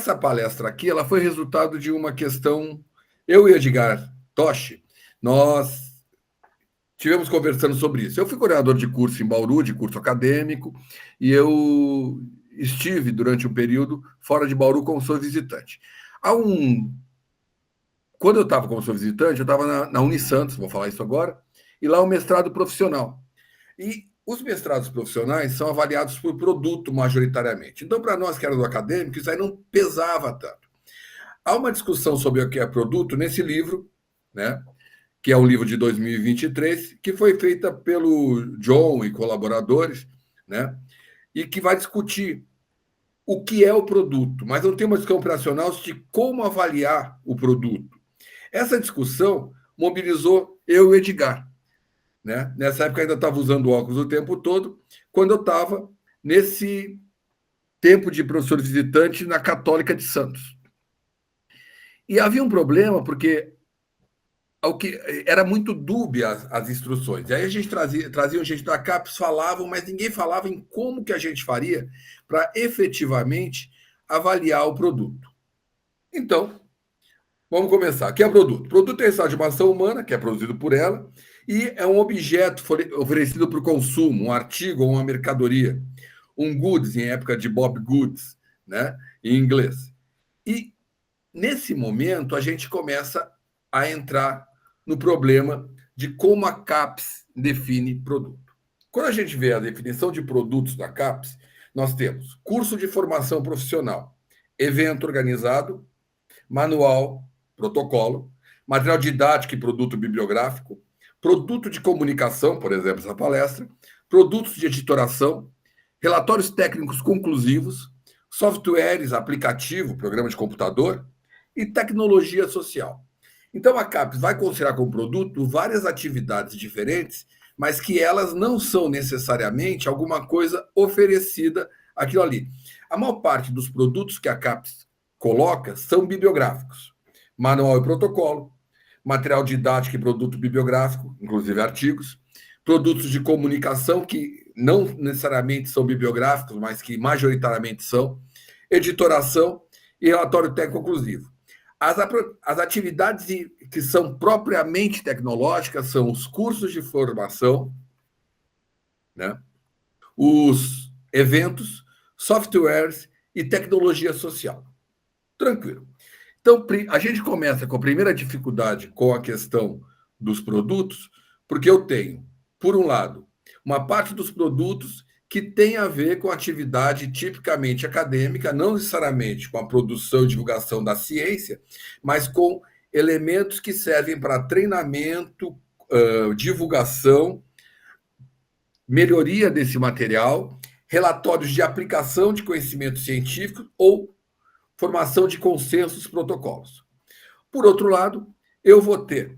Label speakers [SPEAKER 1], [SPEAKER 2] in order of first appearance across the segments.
[SPEAKER 1] essa palestra aqui, ela foi resultado de uma questão. Eu e Edgar Toshi, nós tivemos conversando sobre isso. Eu fui coordenador de curso em Bauru, de curso acadêmico, e eu estive durante um período fora de Bauru como sou visitante. Quando eu estava como sou visitante, eu estava na Unisantos, vou falar isso agora, e lá o mestrado profissional. E os mestrados profissionais são avaliados por produto majoritariamente. Então, para nós que éramos acadêmicos, isso aí não pesava tanto. Há uma discussão sobre o que é produto nesse livro, né, que é um livro de 2023, que foi feita pelo John e colaboradores, né, e que vai discutir o que é o produto, mas não tem uma discussão operacional de como avaliar o produto. Essa discussão mobilizou eu e o Edgar. Né? Nessa época eu ainda estava usando óculos o tempo todo, quando eu estava nesse tempo de professor visitante na Católica de Santos. E havia um problema, porque era muito dúbia as instruções. E aí a gente trazia gente da CAPES, falavam, mas ninguém falava em como que a gente faria para efetivamente avaliar o produto. Então, vamos começar. O que é produto? Produto é resultado de uma ação humana, que é produzido por ela, e é um objeto oferecido para o consumo, um artigo ou uma mercadoria. Um goods, em época de Bob Goods, né, em inglês. E, nesse momento, a gente começa a entrar no problema de como a CAPES define produto. Quando a gente vê a definição de produtos da CAPES, nós temos curso de formação profissional, evento organizado, manual, protocolo, material didático e produto bibliográfico, produto de comunicação, por exemplo, essa palestra, produtos de editoração, relatórios técnicos conclusivos, softwares, aplicativo, programa de computador e tecnologia social. Então, a CAPES vai considerar como produto várias atividades diferentes, mas que elas não são necessariamente alguma coisa oferecida aquilo ali. A maior parte dos produtos que a CAPES coloca são bibliográficos, manual e protocolo, material didático e produto bibliográfico, inclusive artigos, produtos de comunicação que não necessariamente são bibliográficos, mas que majoritariamente são, editoração e relatório técnico conclusivo. As atividades que são propriamente tecnológicas são os cursos de formação, né? Os eventos, softwares e tecnologia social. Tranquilo. Então, a gente começa com a primeira dificuldade com a questão dos produtos, porque eu tenho, por um lado, uma parte dos produtos que tem a ver com atividade tipicamente acadêmica, não necessariamente com a produção e divulgação da ciência, mas com elementos que servem para treinamento, divulgação, melhoria desse material, relatórios de aplicação de conhecimento científico ou formação de consensos, protocolos. Por outro lado, eu vou ter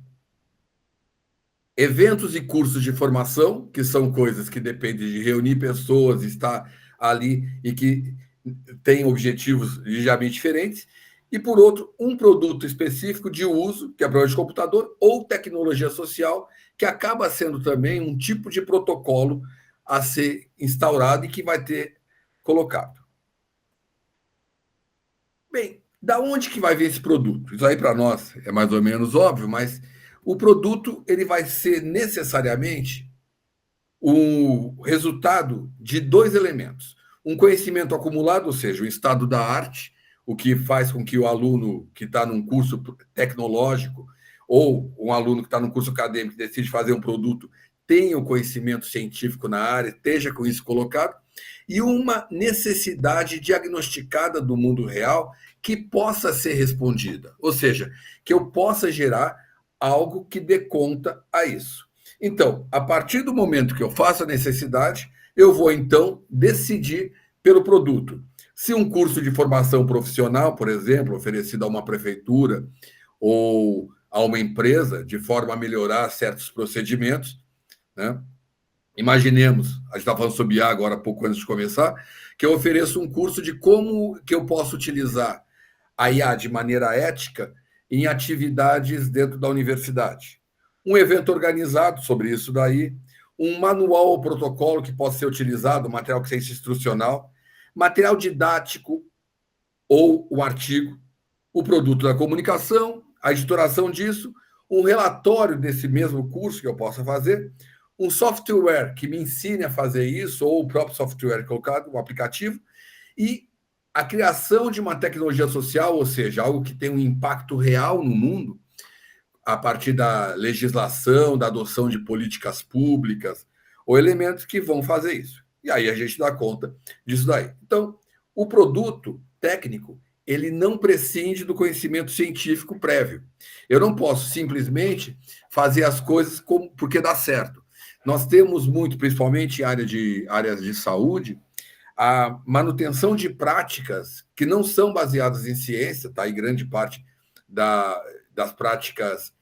[SPEAKER 1] eventos e cursos de formação, que são coisas que dependem de reunir pessoas, estar ali e que têm objetivos ligeiramente diferentes. E, por outro, um produto específico de uso, que é programa de computador, ou tecnologia social, que acaba sendo também um tipo de protocolo a ser instaurado e que vai ter colocado. Bem, da onde que vai vir esse produto? Isso aí para nós é mais ou menos óbvio, mas o produto ele vai ser necessariamente o resultado de dois elementos. Um conhecimento acumulado, ou seja, o estado da arte, o que faz com que o aluno que está num curso tecnológico ou um aluno que está num curso acadêmico que decide fazer um produto tenha o conhecimento científico na área, esteja com isso colocado, e uma necessidade diagnosticada do mundo real que possa ser respondida, ou seja, que eu possa gerar algo que dê conta a isso. Então, a partir do momento que eu faço a necessidade, eu vou então decidir pelo produto. Se um curso de formação profissional, por exemplo, oferecido a uma prefeitura ou a uma empresa, de forma a melhorar certos procedimentos, né? Imaginemos, a gente estava falando sobre IA agora há pouco antes de começar, que eu ofereço um curso de como que eu posso utilizar a IA de maneira ética em atividades dentro da universidade. Um evento organizado sobre isso daí, um manual ou protocolo que possa ser utilizado, material que seja instrucional, material didático ou o artigo, o produto da comunicação, a editoração disso, um relatório desse mesmo curso que eu possa fazer, um software que me ensine a fazer isso, ou o próprio software colocado, um aplicativo, e a criação de uma tecnologia social, ou seja, algo que tem um impacto real no mundo, a partir da legislação, da adoção de políticas públicas, ou elementos que vão fazer isso. E aí a gente dá conta disso daí. Então, o produto técnico, ele não prescinde do conhecimento científico prévio. Eu não posso simplesmente fazer as coisas porque dá certo. Nós temos muito, principalmente em áreas de saúde, a manutenção de práticas que não são baseadas em ciência, tá? E grande parte das práticas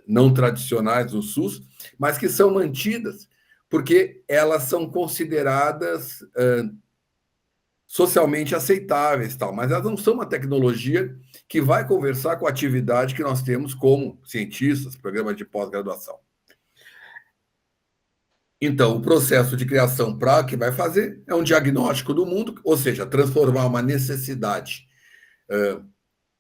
[SPEAKER 1] não tradicionais do SUS, mas que são mantidas porque elas são consideradas socialmente aceitáveis, tal, mas elas não são uma tecnologia que vai conversar com a atividade que nós temos como cientistas, programas de pós-graduação. Então, o processo de criação para que vai fazer é um diagnóstico do mundo, ou seja, transformar uma necessidade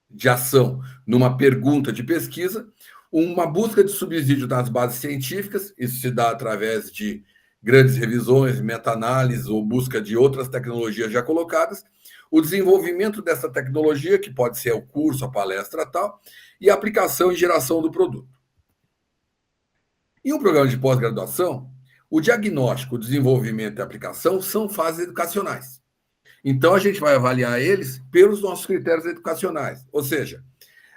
[SPEAKER 1] de ação numa pergunta de pesquisa, uma busca de subsídio nas bases científicas, isso se dá através de grandes revisões, meta-análises ou busca de outras tecnologias já colocadas, o desenvolvimento dessa tecnologia, que pode ser o curso, a palestra tal, e a aplicação e geração do produto. Em um programa de pós-graduação, o diagnóstico, o desenvolvimento e a aplicação são fases educacionais. Então, a gente vai avaliar eles pelos nossos critérios educacionais. Ou seja,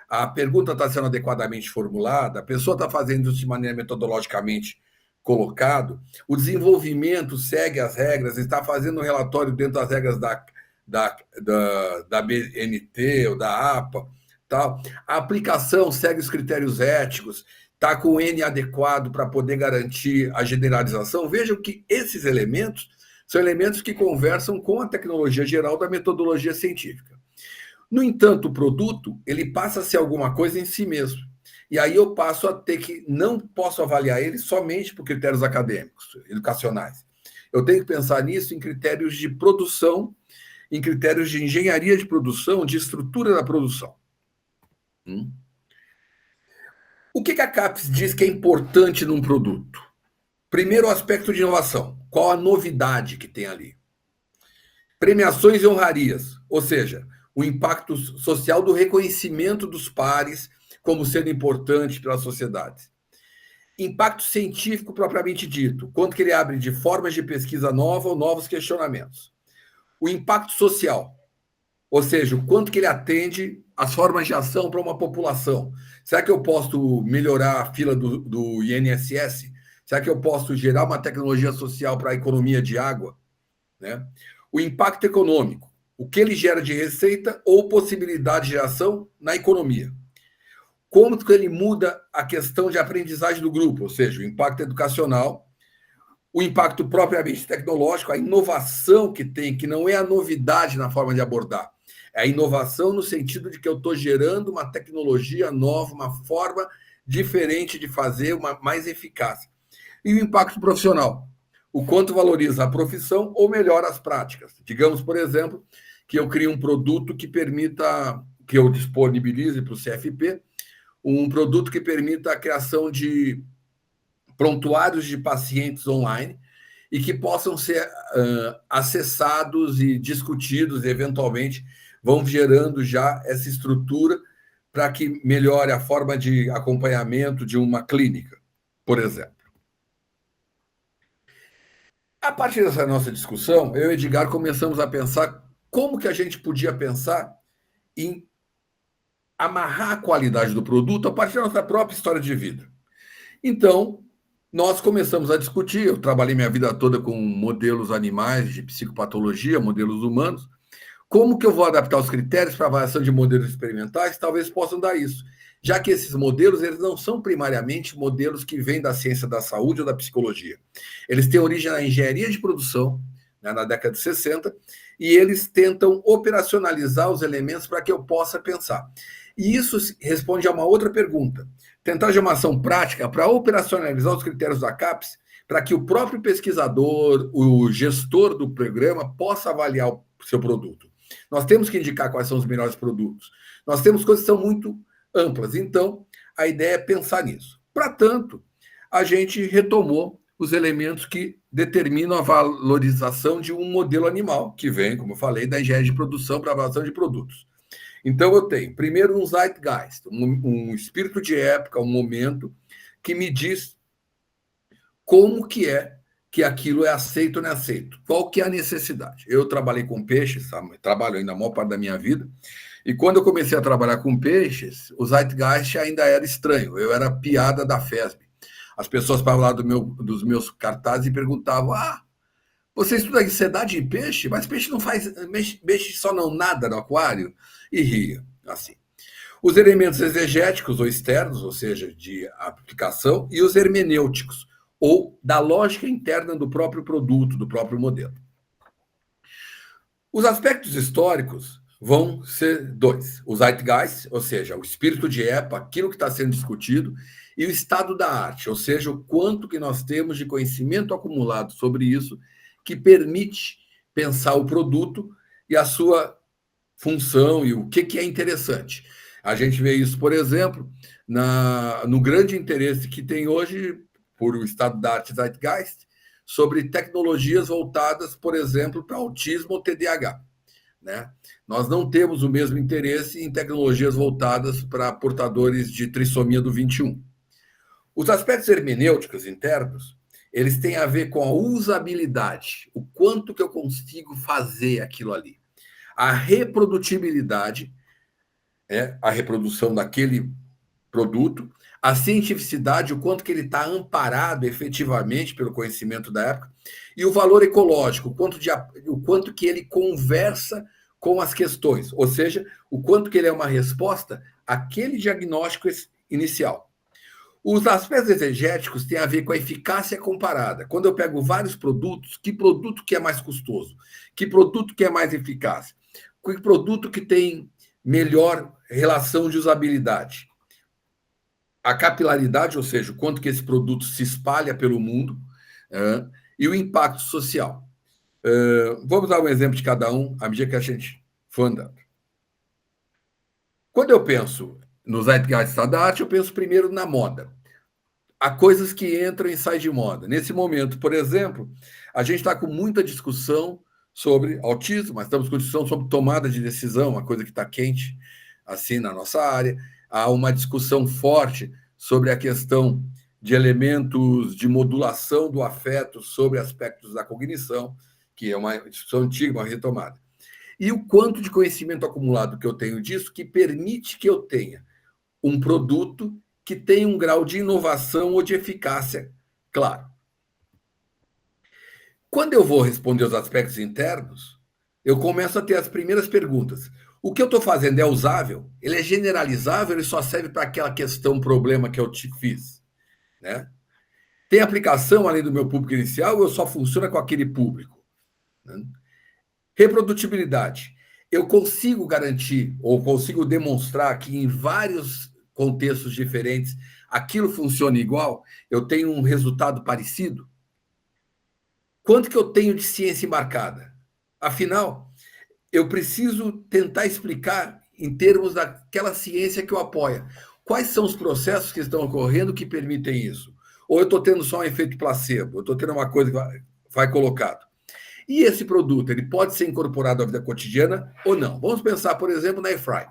[SPEAKER 1] a pergunta está sendo adequadamente formulada, a pessoa está fazendo isso de maneira metodologicamente colocado, o desenvolvimento segue as regras, está fazendo um relatório dentro das regras da BNT ou da APA, tal. A aplicação segue os critérios éticos, está com o N adequado para poder garantir a generalização. Vejam que esses elementos são elementos que conversam com a tecnologia geral da metodologia científica. No entanto, o produto, ele passa a ser alguma coisa em si mesmo. E aí eu passo a ter que, não posso avaliar ele somente por critérios acadêmicos, educacionais. Eu tenho que pensar nisso em critérios de produção, em critérios de engenharia de produção, de estrutura da produção. O que a CAPES diz que é importante num produto? Primeiro, o aspecto de inovação. Qual a novidade que tem ali? Premiações e honrarias, ou seja, o impacto social do reconhecimento dos pares como sendo importante para a sociedade. Impacto científico propriamente dito, quanto que ele abre de formas de pesquisa nova ou novos questionamentos. O impacto social, ou seja, o quanto que ele atende às formas de ação para uma população. Será que eu posso melhorar a fila do INSS? Será que eu posso gerar uma tecnologia social para a economia de água? Né? O impacto econômico, o que ele gera de receita ou possibilidade de ação na economia. Como que ele muda a questão de aprendizagem do grupo, ou seja, o impacto educacional, o impacto propriamente tecnológico, a inovação que tem, que não é a novidade na forma de abordar, é a inovação no sentido de que eu estou gerando uma tecnologia nova, uma forma diferente de fazer, uma mais eficaz. E o impacto profissional, o quanto valoriza a profissão ou melhora as práticas. Digamos, por exemplo, que eu crio um produto que permita, que eu disponibilize para o CFP, um produto que permita a criação de prontuários de pacientes online e que possam ser acessados e discutidos, e eventualmente vão gerando já essa estrutura para que melhore a forma de acompanhamento de uma clínica, por exemplo. A partir dessa nossa discussão, eu e Edgar começamos a pensar como que a gente podia pensar em amarrar a qualidade do produto a partir da nossa própria história de vida. Então, nós começamos a discutir, eu trabalhei minha vida toda com modelos animais de psicopatologia, modelos humanos, como que eu vou adaptar os critérios para avaliação de modelos experimentais, talvez possam dar isso, já que esses modelos eles não são primariamente modelos que vêm da ciência da saúde ou da psicologia. Eles têm origem na engenharia de produção, né, na década de 60, e eles tentam operacionalizar os elementos para que eu possa pensar. E isso responde a uma outra pergunta. Tentar de uma ação prática para operacionalizar os critérios da CAPES, para que o próprio pesquisador, o gestor do programa, possa avaliar o seu produto. Nós temos que indicar quais são os melhores produtos. Nós temos coisas que são muito amplas. Então, a ideia é pensar nisso. Para tanto, a gente retomou os elementos que determinam a valorização de um modelo animal, que vem, como eu falei, da engenharia de produção para a avaliação de produtos. Então, eu tenho, primeiro, um zeitgeist, um espírito de época, um momento, que me diz como que é que aquilo é aceito ou não é aceito. Qual que é a necessidade? Eu trabalhei com peixes, trabalho ainda a maior parte da minha vida, e quando eu comecei a trabalhar com peixes, o zeitgeist ainda era estranho, eu era piada da FESB. As pessoas falavam dos meus cartazes e perguntavam: você estuda ansiedade em peixe? Mas peixe não faz, peixe só não nada no aquário? E ria, assim. Os elementos exegéticos ou externos, ou seja, de aplicação, e os hermenêuticos, ou da lógica interna do próprio produto, do próprio modelo. Os aspectos históricos vão ser dois: o zeitgeist, ou seja, o espírito de época, aquilo que está sendo discutido, e o estado da arte, ou seja, o quanto que nós temos de conhecimento acumulado sobre isso, que permite pensar o produto e a sua função e o que é interessante. A gente vê isso, por exemplo, no grande interesse que tem hoje, por o estado da arte zeitgeist, sobre tecnologias voltadas, por exemplo, para autismo ou TDAH. Né? Nós não temos o mesmo interesse em tecnologias voltadas para portadores de trissomia do 21. Os aspectos hermenêuticos internos, eles têm a ver com a usabilidade, o quanto que eu consigo fazer aquilo ali. A reprodutibilidade, a reprodução daquele produto, a cientificidade, o quanto que ele está amparado efetivamente pelo conhecimento da época, e o valor ecológico, o quanto que ele conversa com as questões, ou seja, o quanto que ele é uma resposta àquele diagnóstico inicial. Os aspectos exegéticos têm a ver com a eficácia comparada. Quando eu pego vários produtos, que produto que é mais custoso? Que produto que é mais eficaz? Que produto que tem melhor relação de usabilidade? A capilaridade, ou seja, o quanto que esse produto se espalha pelo mundo, e o impacto social. Vamos dar um exemplo de cada um, à medida que a gente for andando. Quando eu penso no zeitgeist da arte, eu penso primeiro na moda. Há coisas que entram e saem de moda. Nesse momento, por exemplo, a gente está com muita discussão sobre autismo, mas estamos com discussão sobre tomada de decisão, uma coisa que está quente assim na nossa área. Há uma discussão forte sobre a questão de elementos de modulação do afeto sobre aspectos da cognição, que é uma discussão antiga, uma retomada. E o quanto de conhecimento acumulado que eu tenho disso que permite que eu tenha um produto que tenha um grau de inovação ou de eficácia claro. Quando eu vou responder os aspectos internos, eu começo a ter as primeiras perguntas. O que eu estou fazendo é usável? Ele é generalizável? Ele só serve para aquela questão, problema que eu te fiz? Né? Tem aplicação além do meu público inicial ou eu só funciona com aquele público? Né? Reprodutibilidade. Eu consigo garantir ou consigo demonstrar que em vários contextos diferentes aquilo funciona igual? Eu tenho um resultado parecido? Quanto que eu tenho de ciência embarcada? Afinal, eu preciso tentar explicar em termos daquela ciência que eu apoio. Quais são os processos que estão ocorrendo que permitem isso? Ou eu estou tendo só um efeito placebo? Eu estou tendo uma coisa que vai colocado. E esse produto, ele pode ser incorporado à vida cotidiana ou não? Vamos pensar, por exemplo, na iFry.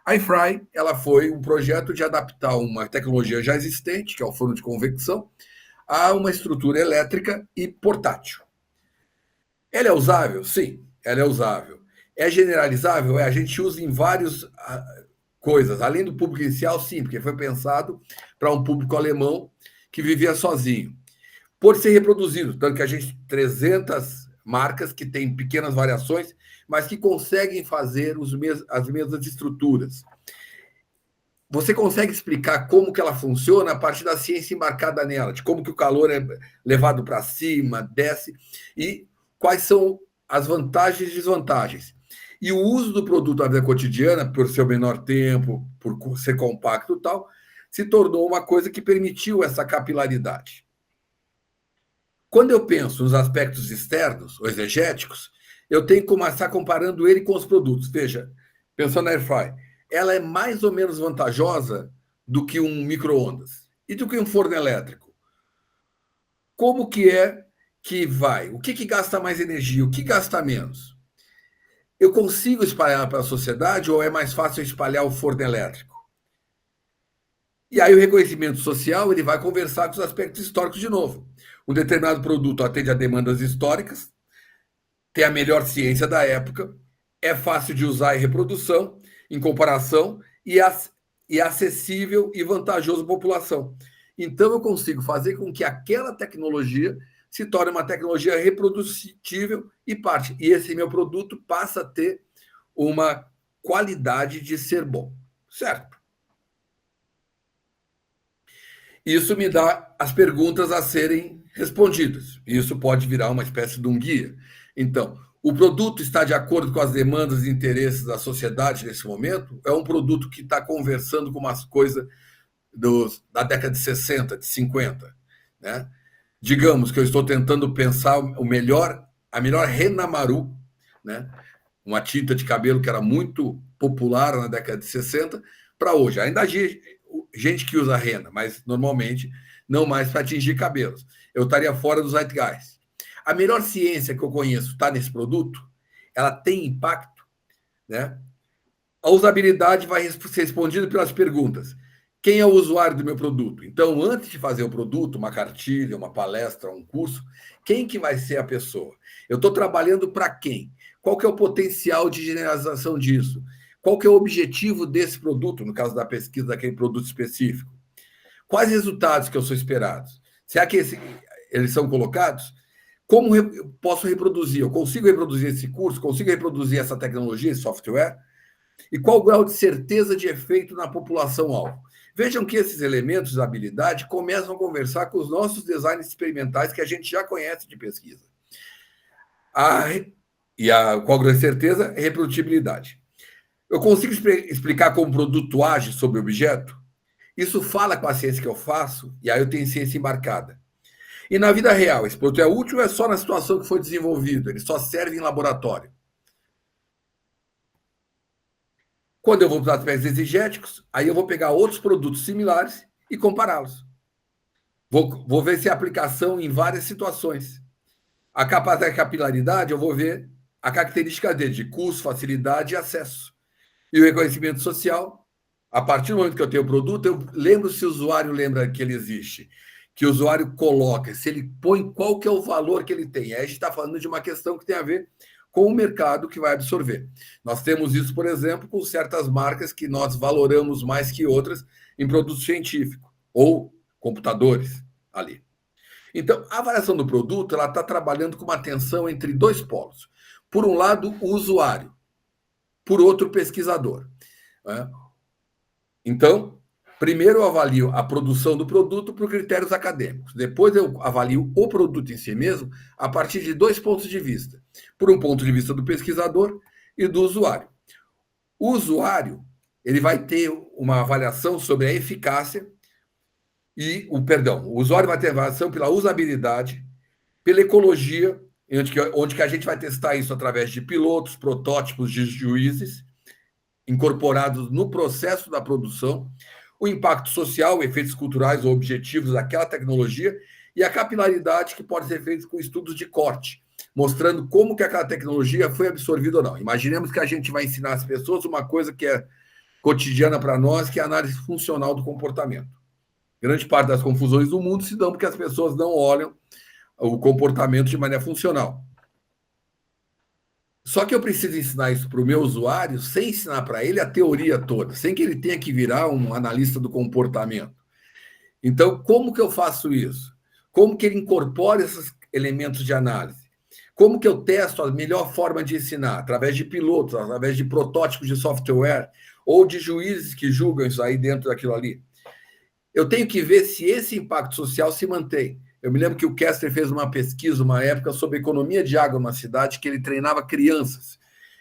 [SPEAKER 1] A iFry, ela foi um projeto de adaptar uma tecnologia já existente, que é o forno de convecção, a uma estrutura elétrica e portátil. Ela é usável? Sim, ela é usável. É generalizável? A gente usa em várias coisas. Além do público inicial, sim, porque foi pensado para um público alemão que vivia sozinho. Pode ser reproduzido, tanto que a gente tem 300 marcas que têm pequenas variações, mas que conseguem fazer as mesmas estruturas. Você consegue explicar como que ela funciona a partir da ciência embarcada nela, de como que o calor é levado para cima, desce, e quais são as vantagens e desvantagens. E o uso do produto na vida cotidiana, por seu menor tempo, por ser compacto e tal, se tornou uma coisa que permitiu essa capilaridade. Quando eu penso nos aspectos externos, ou exegéticos, eu tenho que começar comparando ele com os produtos. Veja, pensando na Airfry, ela é mais ou menos vantajosa do que um micro-ondas e do que um forno elétrico. Como que é que vai? O que gasta mais energia? O que gasta menos? Eu consigo espalhar para a sociedade ou é mais fácil espalhar o forno elétrico? E aí o reconhecimento social ele vai conversar com os aspectos históricos de novo. Um determinado produto atende a demandas históricas, tem a melhor ciência da época, é fácil de usar em reprodução, em comparação, e acessível e vantajoso à população. Então, eu consigo fazer com que aquela tecnologia se torne uma tecnologia reprodutível e parte. E esse meu produto passa a ter uma qualidade de ser bom, certo? Isso me dá as perguntas a serem respondidas. Isso pode virar uma espécie de um guia. Então, o produto está de acordo com as demandas e interesses da sociedade nesse momento? É um produto que está conversando com umas coisas da década de 60, de 50, né? Digamos que eu estou tentando pensar a melhor Renamaru, né? Uma tinta de cabelo que era muito popular na década de 60 para hoje. Ainda há gente que usa rena, mas normalmente não mais para atingir cabelos. Eu estaria fora do zeitgeist. A melhor ciência que eu conheço está nesse produto, ela tem impacto, né? A usabilidade vai ser respondida pelas perguntas. Quem é o usuário do meu produto? Então, antes de fazer o produto, uma cartilha, uma palestra, um curso, quem que vai ser a pessoa? Eu estou trabalhando para quem? Qual que é o potencial de generalização disso? Qual que é o objetivo desse produto, no caso da pesquisa daquele produto específico? Quais resultados que eu sou esperados? Será que eles são colocados? Como eu posso reproduzir? Eu consigo reproduzir esse curso? Consigo reproduzir essa tecnologia, esse software? E qual o grau de certeza de efeito na população-alvo? Vejam que esses elementos da habilidade começam a conversar com os nossos designs experimentais que a gente já conhece de pesquisa. Qual grau de certeza? Reprodutibilidade. Eu consigo explicar como o produto age sobre o objeto? Isso fala com a ciência que eu faço, e aí eu tenho ciência embarcada. E na vida real, esse produto é útil ou é só na situação que foi desenvolvido? Ele só serve em laboratório? Quando eu vou para os aspectos exegéticos, aí eu vou pegar outros produtos similares e compará-los. Vou ver se a aplicação em várias situações. A capacidade de capilaridade, eu vou ver a característica dele, de custo, facilidade e acesso. E o reconhecimento social, a partir do momento que eu tenho o produto, eu lembro se o usuário lembra que ele existe, que o usuário coloca, se ele põe qual que é o valor que ele tem. Aí a gente está falando de uma questão que tem a ver com o mercado que vai absorver. Nós temos isso, por exemplo, com certas marcas que nós valoramos mais que outras em produto científico ou computadores ali. Então, a avaliação do produto ela está trabalhando com uma tensão entre dois polos. Por um lado, o usuário, por outro, o pesquisador. Então, primeiro eu avalio a produção do produto por critérios acadêmicos. Depois eu avalio o produto em si mesmo a partir de dois pontos de vista. Por um ponto de vista do pesquisador e do usuário. O usuário ele vai ter uma avaliação sobre a eficácia o usuário vai ter avaliação pela usabilidade, pela ecologia, onde que a gente vai testar isso através de pilotos, protótipos de juízes, incorporados no processo da produção, o impacto social, efeitos culturais ou objetivos daquela tecnologia e a capilaridade que pode ser feita com estudos de corte, mostrando como que aquela tecnologia foi absorvida ou não. Imaginemos que a gente vai ensinar as pessoas uma coisa que é cotidiana para nós, que é a análise funcional do comportamento. Grande parte das confusões do mundo se dão porque as pessoas não olham o comportamento de maneira funcional. Só que eu preciso ensinar isso para o meu usuário sem ensinar para ele a teoria toda, sem que ele tenha que virar um analista do comportamento. Então, como que eu faço isso? Como que ele incorpora esses elementos de análise? Como que eu testo a melhor forma de ensinar? Através de pilotos, através de protótipos de software ou de juízes que julgam isso aí dentro daquilo ali. Eu tenho que ver se esse impacto social se mantém. Eu me lembro que o Kessler fez uma pesquisa, uma época, sobre economia de água numa cidade que ele treinava crianças.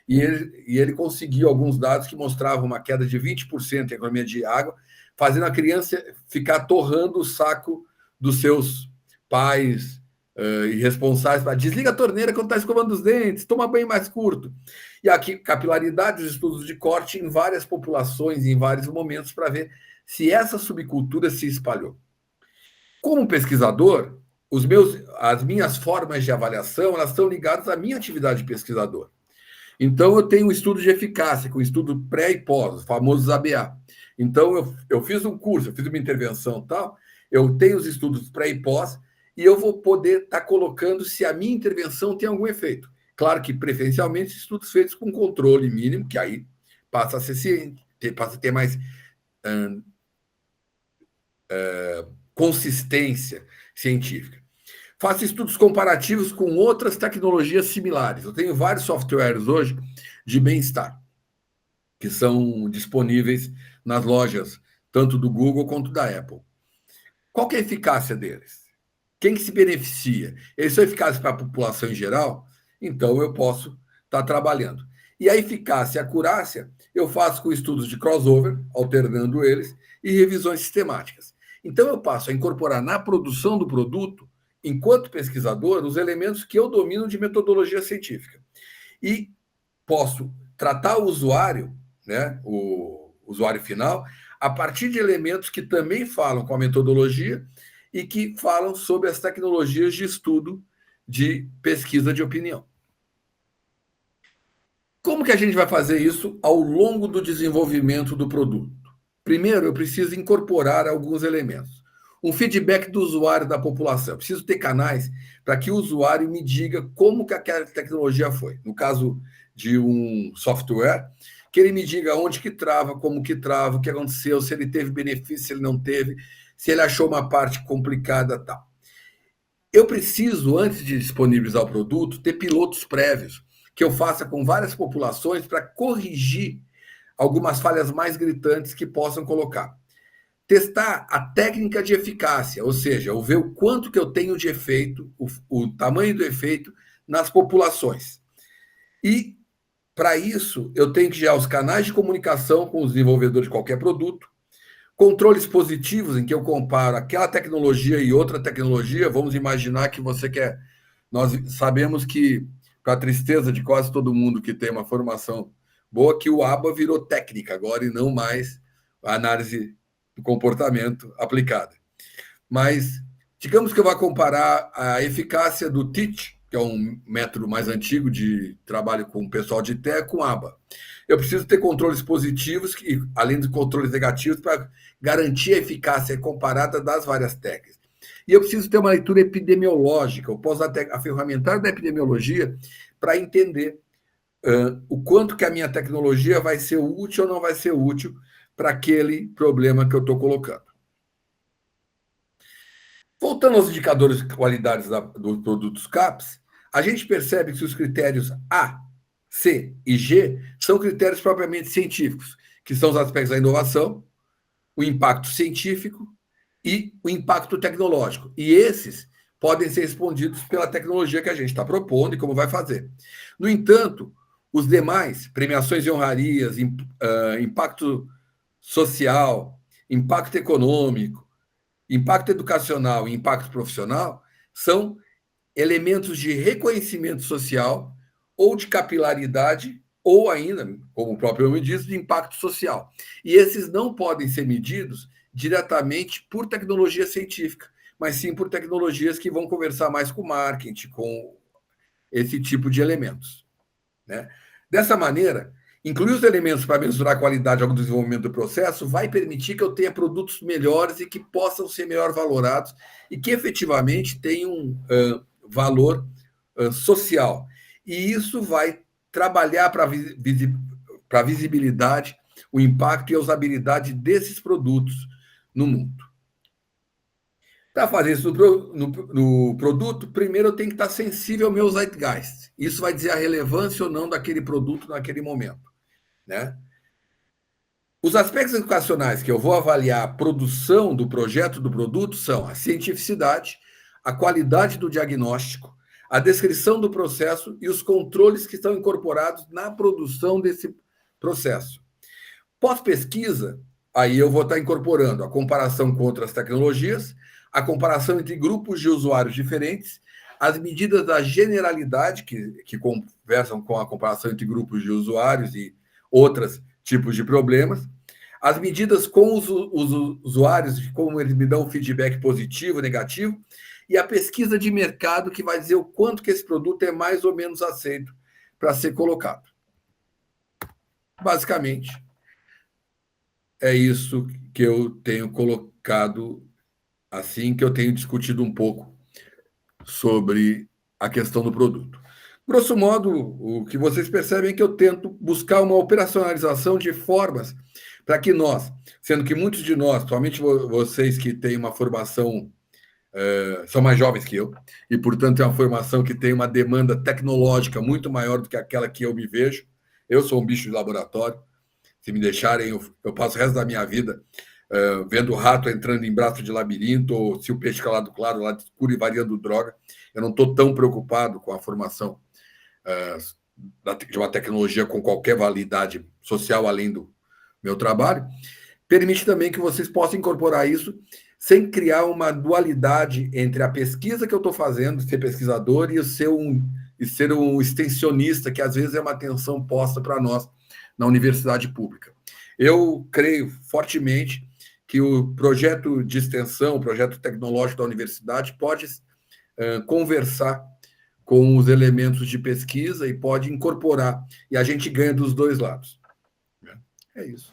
[SPEAKER 1] E ele conseguiu alguns dados que mostravam uma queda de 20% em economia de água, fazendo a criança ficar torrando o saco dos seus pais, irresponsáveis para desliga a torneira quando está escovando os dentes, toma banho mais curto. E aqui, capilaridade, os estudos de corte em várias populações, em vários momentos, para ver se essa subcultura se espalhou. Como pesquisador, as minhas formas de avaliação elas estão ligadas à minha atividade de pesquisador. Então, eu tenho um estudo de eficácia, com estudo pré e pós, os famosos ABA. Então, eu fiz um curso, eu fiz uma intervenção tal, eu tenho os estudos pré e pós, e eu vou poder estar colocando se a minha intervenção tem algum efeito. Claro que, preferencialmente, estudos feitos com controle mínimo, que aí passa a ser ciente, passa a ter mais consistência científica. Faço estudos comparativos com outras tecnologias similares. Eu tenho vários softwares hoje de bem-estar que são disponíveis nas lojas, tanto do Google quanto da Apple. Qual que é a eficácia deles? Quem que se beneficia? Eles são eficazes para a população em geral? Então, eu posso estar trabalhando. E a eficácia e a acurácia eu faço com estudos de crossover, alternando eles, e revisões sistemáticas. Então, eu passo a incorporar na produção do produto, enquanto pesquisador, os elementos que eu domino de metodologia científica. E posso tratar o usuário, né, o usuário final, a partir de elementos que também falam com a metodologia e que falam sobre as tecnologias de estudo de pesquisa de opinião. Como que a gente vai fazer isso ao longo do desenvolvimento do produto? Primeiro, eu preciso incorporar alguns elementos. Um feedback do usuário da população. Eu preciso ter canais para que o usuário me diga como que aquela tecnologia foi. No caso de um software, que ele me diga onde que trava, como que trava, o que aconteceu, se ele teve benefício, se ele não teve, se ele achou uma parte complicada, tal. Eu preciso, antes de disponibilizar o produto, ter pilotos prévios que eu faça com várias populações para corrigir algumas falhas mais gritantes que possam colocar. Testar a técnica de eficácia, ou seja, eu ver o quanto que eu tenho de efeito, o tamanho do efeito nas populações. E, para isso, eu tenho que gerar os canais de comunicação com os desenvolvedores de qualquer produto, controles positivos, em que eu comparo aquela tecnologia e outra tecnologia. Vamos imaginar que você quer. Nós sabemos que, para a tristeza de quase todo mundo que tem uma formação boa, que o ABA virou técnica agora e não mais a análise do comportamento aplicada. Mas, digamos que eu vá comparar a eficácia do TEACH, que é um método mais antigo de trabalho com o pessoal de TE, com ABA. Eu preciso ter controles positivos, além dos controles negativos, para garantir a eficácia comparada das várias técnicas. E eu preciso ter uma leitura epidemiológica. Eu posso usar a ferramental da epidemiologia para entender o quanto que a minha tecnologia vai ser útil ou não vai ser útil para aquele problema que eu estou colocando. Voltando aos indicadores de qualidade dos produtos CAPES, a gente percebe que os critérios A, C e G são critérios propriamente científicos, que são os aspectos da inovação, o impacto científico e o impacto tecnológico. E esses podem ser respondidos pela tecnologia que a gente está propondo e como vai fazer. No entanto, os demais, premiações e honrarias, impacto social, impacto econômico, impacto educacional e impacto profissional, são elementos de reconhecimento social ou de capilaridade, ou ainda, como o próprio nome diz, de impacto social. E esses não podem ser medidos diretamente por tecnologia científica, mas sim por tecnologias que vão conversar mais com o marketing, com esse tipo de elementos, né? Dessa maneira, incluir os elementos para mensurar a qualidade ao desenvolvimento do processo vai permitir que eu tenha produtos melhores e que possam ser melhor valorados e que efetivamente tenham valor social. E isso vai trabalhar para a visibilidade, o impacto e a usabilidade desses produtos no mundo. Para fazer isso no produto, primeiro eu tenho que estar sensível ao meu zeitgeist. Isso vai dizer a relevância ou não daquele produto naquele momento, né? Os aspectos educacionais que eu vou avaliar a produção do projeto do produto são a cientificidade, a qualidade do diagnóstico, a descrição do processo e os controles que estão incorporados na produção desse processo. Pós-pesquisa, aí eu vou estar incorporando a comparação com outras tecnologias, a comparação entre grupos de usuários diferentes, as medidas da generalidade, que conversam com a comparação entre grupos de usuários e outros tipos de problemas, as medidas com os usuários, de como eles me dão feedback positivo, negativo, e a pesquisa de mercado, que vai dizer o quanto que esse produto é mais ou menos aceito para ser colocado. Basicamente, é isso que eu tenho colocado, assim, que eu tenho discutido um pouco sobre a questão do produto. Grosso modo, o que vocês percebem é que eu tento buscar uma operacionalização de formas para que nós, sendo que muitos de nós, somente vocês que têm uma formação, são mais jovens que eu, e, portanto, é uma formação que tem uma demanda tecnológica muito maior do que aquela que eu me vejo. Eu sou um bicho de laboratório. Se me deixarem, eu passo o resto da minha vida vendo o rato entrando em braço de labirinto, ou se o peixe calado claro, lá de escuro e variando droga. Eu não estou tão preocupado com a formação de uma tecnologia com qualquer validade social além do meu trabalho. Permite também que vocês possam incorporar isso sem criar uma dualidade entre a pesquisa que eu estou fazendo, ser pesquisador, e ser um extensionista, que às vezes é uma atenção posta para nós na universidade pública. Eu creio fortemente que o projeto de extensão, o projeto tecnológico da universidade pode conversar com os elementos de pesquisa e pode incorporar, e a gente ganha dos dois lados. É isso.